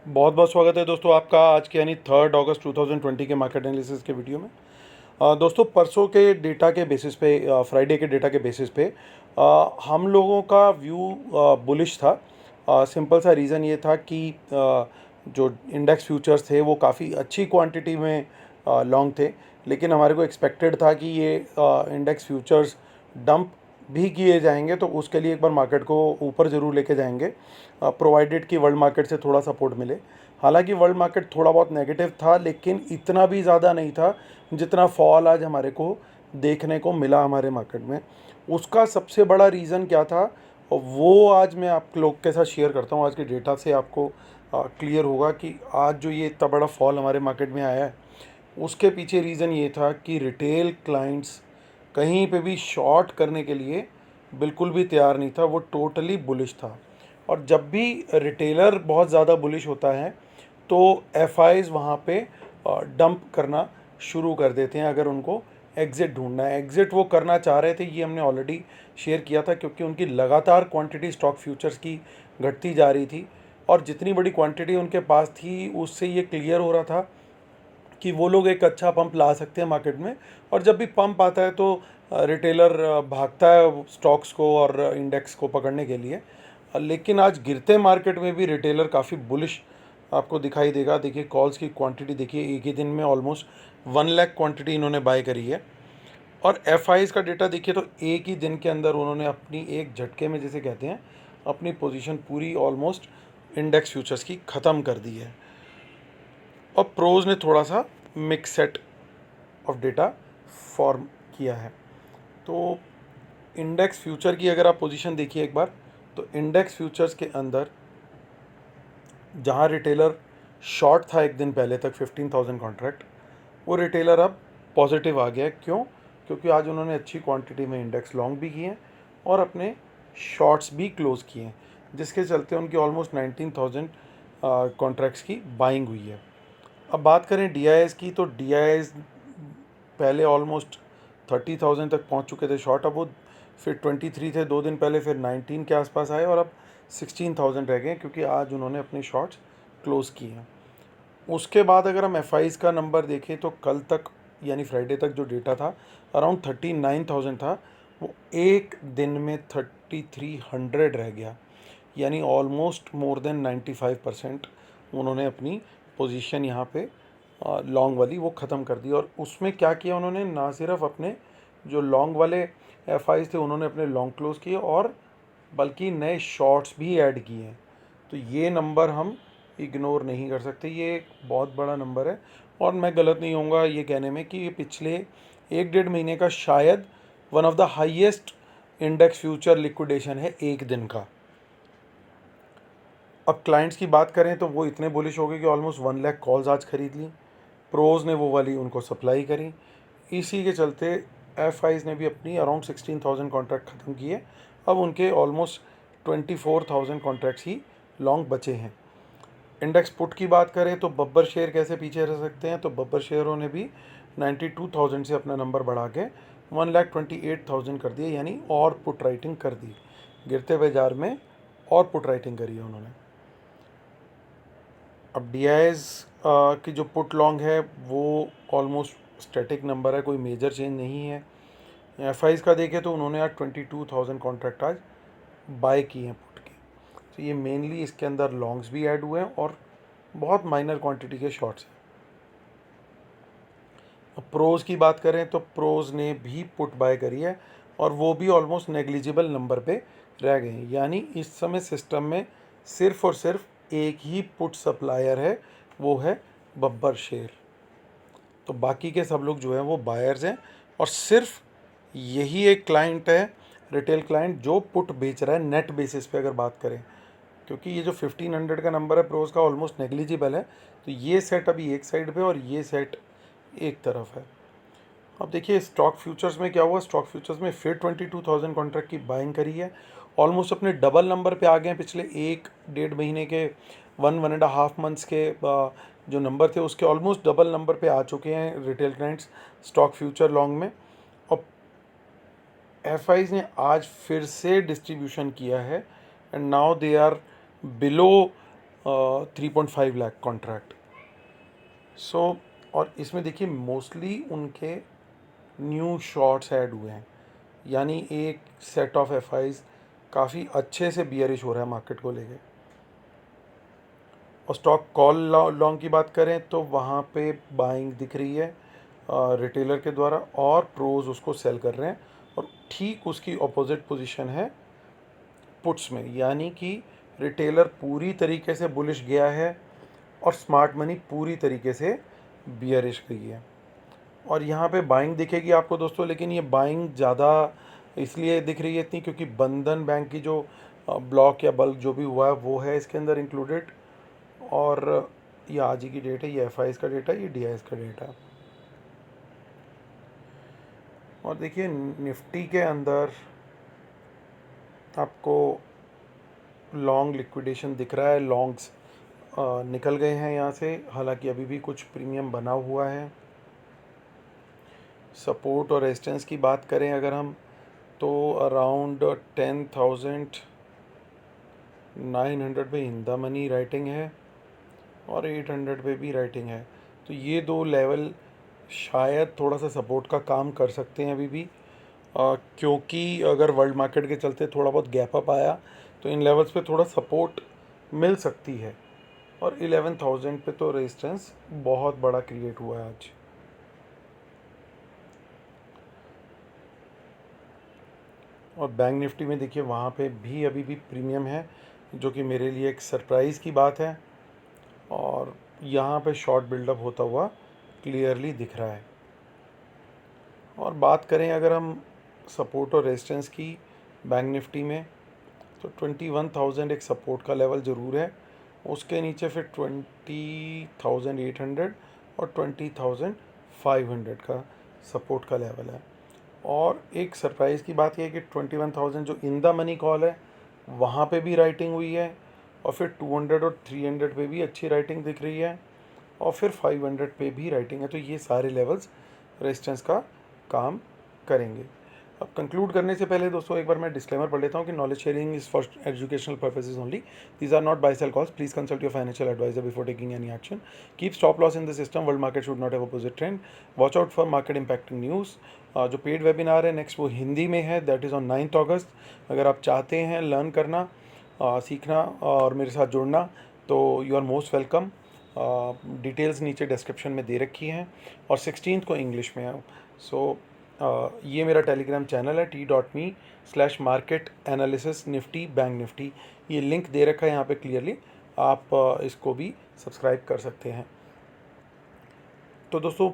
बहुत बहुत स्वागत है दोस्तों आपका आज के यानी 3 अगस्त 2020 के मार्केट एनालिसिस के वीडियो में। दोस्तों परसों के डेटा के बेसिस पे फ्राइडे के डेटा के बेसिस पे हम लोगों का व्यू बुलिश था। सिंपल सा रीज़न ये था कि जो इंडेक्स फ्यूचर्स थे वो काफ़ी अच्छी क्वांटिटी में लॉन्ग थे, लेकिन हमारे को एक्सपेक्टेड था कि ये इंडेक्स फ्यूचर्स डंप भी किए जाएंगे, तो उसके लिए एक बार मार्केट को ऊपर ज़रूर लेके जाएंगे, प्रोवाइडेड कि वर्ल्ड मार्केट से थोड़ा सपोर्ट मिले। हालांकि वर्ल्ड मार्केट थोड़ा बहुत नेगेटिव था, लेकिन इतना भी ज़्यादा नहीं था जितना फॉल आज हमारे को देखने को मिला हमारे मार्केट में। उसका सबसे बड़ा रीज़न क्या था, और वो आज मैं आप लोग के साथ शेयर करता हूँ। आज के डेटा से आपको क्लियर होगा कि आज जो ये इतना बड़ा फॉल हमारे मार्केट में आया है, उसके पीछे रीज़न ये था कि रिटेल क्लाइंट्स कहीं पे भी शॉर्ट करने के लिए बिल्कुल भी तैयार नहीं था, वो टोटली बुलिश था। और जब भी रिटेलर बहुत ज़्यादा बुलिश होता है तो एफ आईज़ वहाँ पे डंप करना शुरू कर देते हैं अगर उनको एग्ज़िट ढूंढना है। एग्ज़िट वो करना चाह रहे थे, ये हमने ऑलरेडी शेयर किया था, क्योंकि उनकी लगातार क्वांटिटी स्टॉक फ्यूचर्स की घटती जा रही थी, और जितनी बड़ी क्वांटिटी उनके पास थी उससे ये क्लियर हो रहा था कि वो लोग एक अच्छा पंप ला सकते हैं मार्केट में। और जब भी पंप आता है तो रिटेलर भागता है स्टॉक्स को और इंडेक्स को पकड़ने के लिए। लेकिन आज गिरते मार्केट में भी रिटेलर काफ़ी बुलिश आपको दिखाई देगा। देखिए कॉल्स की क्वांटिटी देखिए, एक ही दिन में ऑलमोस्ट 1 लाख क्वांटिटी इन्होंने बाय करी है। और एफ आईज़ का डेटा देखिए तो एक ही दिन के अंदर उन्होंने अपनी एक झटके में, जिसे कहते हैं, अपनी पोजीशन पूरी ऑलमोस्ट इंडेक्स फ्यूचर्स की ख़त्म कर दी है। और प्रोज ने थोड़ा सा mix set of data form किया है। तो इंडेक्स फ्यूचर की अगर आप पोजीशन देखिए एक बार, तो इंडेक्स फ्यूचर्स के अंदर जहां रिटेलर शॉर्ट था एक दिन पहले तक 15,000 कॉन्ट्रैक्ट, वो रिटेलर अब पॉजिटिव आ गया है। क्यों? क्योंकि आज उन्होंने अच्छी क्वांटिटी में इंडेक्स लॉन्ग भी किए हैं और अपने शॉर्ट्स भी क्लोज किए हैं, जिसके चलते उनकी ऑलमोस्ट 19,000 कॉन्ट्रैक्ट्स की बाइंग हुई है। अब बात करें डीआईएस की, तो डीआईएस पहले ऑलमोस्ट 30,000 तक पहुंच चुके थे शॉर्ट, अब वो फिर 23 थे 2 दिन पहले, फिर 19 के आसपास आए और अब 16,000 रह गए, क्योंकि आज उन्होंने अपने शॉर्ट्स क्लोज किए हैं। उसके बाद अगर हम एफ का नंबर देखें तो कल तक यानी फ्राइडे तक जो डेटा था अराउंड 39,000 था, वो एक दिन में 3,300 रह गया। यानी ऑलमोस्ट मोर देन 95% उन्होंने अपनी पोजीशन यहाँ पे लॉन्ग वाली वो ख़त्म कर दी। और उसमें क्या किया उन्होंने, ना सिर्फ अपने जो लॉन्ग वाले एफ थे उन्होंने अपने लॉन्ग क्लोज किए, और बल्कि नए शॉर्ट्स भी ऐड किए हैं। तो ये नंबर हम इग्नोर नहीं कर सकते, ये एक बहुत बड़ा नंबर है। और मैं गलत नहीं होऊंगा ये कहने में कि ये पिछले 1 डेढ़ महीने का शायद one of the highest index future liquidation है एक दिन का। अब क्लाइंट्स की बात करें तो वो इतने बुलिश हो गए कि ऑलमोस्ट 1 लाख कॉल्स आज खरीद ली। प्रोज ने वो वाली उनको सप्लाई करी। इसी के चलते एफ आईज़ ने भी अपनी अराउंड 16,000 कॉन्ट्रैक्ट ख़त्म किए। अब उनके ऑलमोस्ट 24,000 कॉन्ट्रैक्ट्स ही लॉन्ग बचे हैं। इंडेक्स पुट की बात करें तो बब्बर शेयर कैसे पीछे रह सकते हैं, तो बब्बर शेयरों ने भी 92,000 से अपना नंबर बढ़ा के 1,28,000 कर दिए, यानी और पुट राइटिंग कर दी। गिरते बाजार में और पुट राइटिंग करी है उन्होंने। अब डी की जो पुट लॉन्ग है वो ऑलमोस्ट स्टैटिक नंबर है, कोई मेजर चेंज नहीं है। एफ का देखें तो उन्होंने आज 22,000 कॉन्ट्रैक्ट आज बाय किए हैं पुट के। तो ये मेनली इसके अंदर लॉन्ग्स भी ऐड हुए हैं और बहुत माइनर क्वांटिटी के शॉर्ट्स हैं। अब प्रोज की बात करें तो प्रोज ने भी पुट बाय करी है, और वो भी ऑलमोस्ट नेग्लिजिबल नंबर पे रह गए हैं। यानी इस समय सिस्टम में सिर्फ और सिर्फ एक ही पुट सप्लायर है, वो है बब्बर शेयर। तो बाकी के सब लोग जो हैं वो बायर्स हैं, और सिर्फ यही एक क्लाइंट है रिटेल क्लाइंट जो पुट बेच रहा है नेट बेसिस पे अगर बात करें, क्योंकि ये जो 1500 का नंबर है प्रोज का ऑलमोस्ट नेग्लिजिबल है। तो ये सेट अभी एक साइड पे और ये सेट एक तरफ है। अब देखिए स्टॉक फ्यूचर्स में क्या हुआ, स्टॉक फ्यूचर्स में फिर 22,000 कॉन्ट्रैक्ट की बाइंग करी है। ऑलमोस्ट अपने डबल नंबर पे आ गए हैं पिछले 1 डेढ़ महीने के, 1.5 मंथ्स के जो नंबर थे उसके ऑलमोस्ट डबल नंबर पे आ चुके हैं retail clients stock future long में। और एफ ने आज फिर से डिस्ट्रीब्यूशन किया है, and now they are below 3.5 lakh contract. So और इसमें देखिए मोस्टली उनके न्यू शॉर्ट्स ऐड हुए हैं, यानी एक सेट ऑफ एफआईज काफ़ी अच्छे से बियरिश हो रहा है मार्केट को लेके। और स्टॉक कॉल लॉन्ग की बात करें तो वहाँ पे बाइंग दिख रही है रिटेलर के द्वारा, और प्रोज उसको सेल कर रहे हैं। और ठीक उसकी अपोजिट पोजीशन है पुट्स में, यानी कि रिटेलर पूरी तरीके से बुलिश गया है और स्मार्ट मनी पूरी तरीके से बियरिश गई है। और यहाँ पे बाइंग दिखेगी आपको दोस्तों, लेकिन ये बाइंग ज़्यादा इसलिए दिख रही है इतनी क्योंकि बंधन बैंक की जो ब्लॉक या बल्क जो भी हुआ है वो है इसके अंदर इंक्लूडेड। और ये आज ही की डेट है, ये एफ का डेटा है, ये डी का डेटा है। और देखिए निफ्टी के अंदर आपको लॉन्ग लिक्विडेशन दिख रहा है, लॉन्ग्स निकल गए हैं यहाँ से, हालांकि अभी भी कुछ प्रीमियम बना हुआ है। सपोर्ट और रेजिस्टेंस की बात करें अगर हम, तो अराउंड 10,900 पे इन द मनी राइटिंग है और 800 पे भी राइटिंग है। तो ये दो लेवल शायद थोड़ा सा सपोर्ट का काम कर सकते हैं अभी भी, क्योंकि अगर वर्ल्ड मार्केट के चलते थोड़ा बहुत गैप अप आया तो इन लेवल्स पे थोड़ा सपोर्ट मिल सकती है। और 11,000 पे तो रेजिस्टेंस बहुत बड़ा क्रिएट हुआ है आज। और बैंक निफ्टी में देखिए वहाँ पे भी अभी भी प्रीमियम है, जो कि मेरे लिए एक सरप्राइज़ की बात है। और यहाँ पे शॉर्ट बिल्डअप होता हुआ क्लियरली दिख रहा है। और बात करें अगर हम सपोर्ट और रेजिस्टेंस की बैंक निफ्टी में, तो 21,000 एक सपोर्ट का लेवल ज़रूर है, उसके नीचे फिर 20,800 और 20,500 का सपोर्ट का लेवल है। और एक सरप्राइज़ की बात यह है कि 21,000 जो इन द मनी कॉल है वहाँ पे भी राइटिंग हुई है, और फिर 200 और 300 पे भी अच्छी राइटिंग दिख रही है, और फिर 500 पे भी राइटिंग है। तो ये सारे लेवल्स रेजिस्टेंस का काम करेंगे। अब कंक्लूड करने से पहले दोस्तों एक बार मैं डिस्क्लेमर पढ़ लेता हूँ कि knowledge sharing is for educational purposes only, these are not buy sell calls, please consult your financial advisor before taking any action, keep stop loss in the system, world market should not have opposite trend, watch out for market impacting news. जो paid webinar है next वो हिंदी में है, that is on 9 अगस्त। अगर आप चाहते हैं learn करना, सीखना और मेरे साथ जुड़ना, तो you are most welcome. Details नीचे डिस्क्रिप्शन में दे रखी हैं, और 16 को इंग्लिश में है। सो ये मेरा टेलीग्राम चैनल है t.me/market analysis Nifty bank Nifty, ये लिंक दे रखा है यहाँ पे क्लियरली, आप इसको भी सब्सक्राइब कर सकते हैं। तो दोस्तों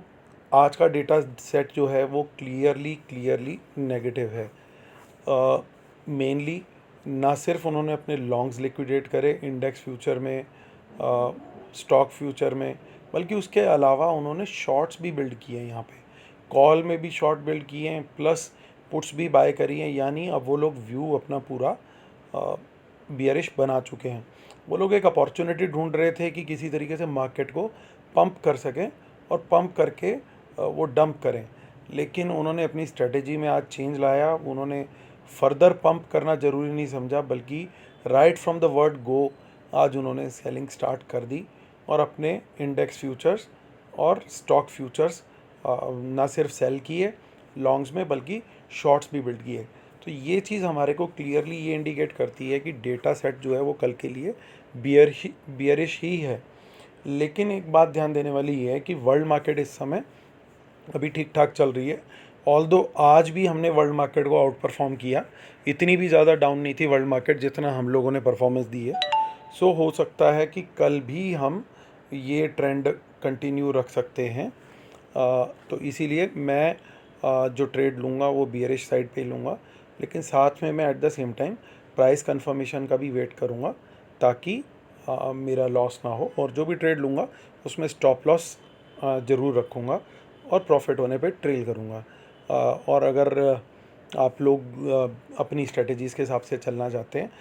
आज का डेटा सेट जो है वो क्लियरली नेगेटिव है। मेनली ना सिर्फ उन्होंने अपने लॉन्ग्स लिक्विडेट करे इंडेक्स फ्यूचर में, स्टॉक फ्यूचर में, बल्कि उसके अलावा उन्होंने शॉर्ट्स भी बिल्ड किए हैं। यहाँ पे कॉल में भी शॉर्ट बिल्ड किए हैं, प्लस पुट्स भी बाय करी हैं, यानी अब वो लोग व्यू अपना पूरा बियरिश बना चुके हैं। वो लोग एक अपॉर्चुनिटी ढूंढ रहे थे कि किसी तरीके से मार्केट को पंप कर सकें और पंप करके वो डंप करें, लेकिन उन्होंने अपनी स्ट्रेटेजी में आज चेंज लाया। उन्होंने फर्दर पंप करना ज़रूरी नहीं समझा, बल्कि right from the word go आज उन्होंने सेलिंग स्टार्ट कर दी, और अपने इंडेक्स फ्यूचर्स और स्टॉक फ्यूचर्स ना सिर्फ सेल किए लॉन्ग्स में, बल्कि शॉर्ट्स भी बिल्ड किए। तो ये चीज़ हमारे को क्लियरली ये इंडिकेट करती है कि डेटा सेट जो है वो कल के लिए बियरिश ही है। लेकिन एक बात ध्यान देने वाली ये है कि वर्ल्ड मार्केट इस समय अभी ठीक ठाक चल रही है। ऑल्दो आज भी हमने वर्ल्ड मार्केट को आउट परफॉर्म किया, इतनी भी ज़्यादा डाउन नहीं थी वर्ल्ड मार्केट जितना हम लोगों ने परफॉर्मेंस दी है। सो हो सकता है कि कल भी हम ये ट्रेंड कंटिन्यू रख सकते हैं। तो इसीलिए मैं जो ट्रेड लूँगा वो बियरिश साइड पे लूँगा, लेकिन साथ में मैं at the same time price confirmation का भी वेट करूँगा, ताकि मेरा लॉस ना हो। और जो भी ट्रेड लूँगा उसमें स्टॉप लॉस ज़रूर रखूँगा और प्रॉफिट होने पे ट्रेल करूँगा। और अगर आप लोग अपनी स्ट्रेटजीज़ के हिसाब से चलना चाहते हैं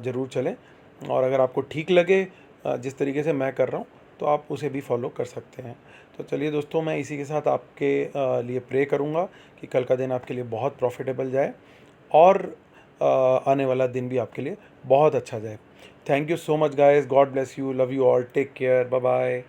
ज़रूर चलें, और अगर आपको ठीक लगे जिस तरीके से मैं कर रहा हूँ तो आप उसे भी फॉलो कर सकते हैं। तो चलिए दोस्तों, मैं इसी के साथ आपके लिए प्रे करूँगा कि कल का दिन आपके लिए बहुत प्रॉफिटेबल जाए, और आने वाला दिन भी आपके लिए बहुत अच्छा जाए। Thank you so much guys, God bless you, love you all, take care, bye bye.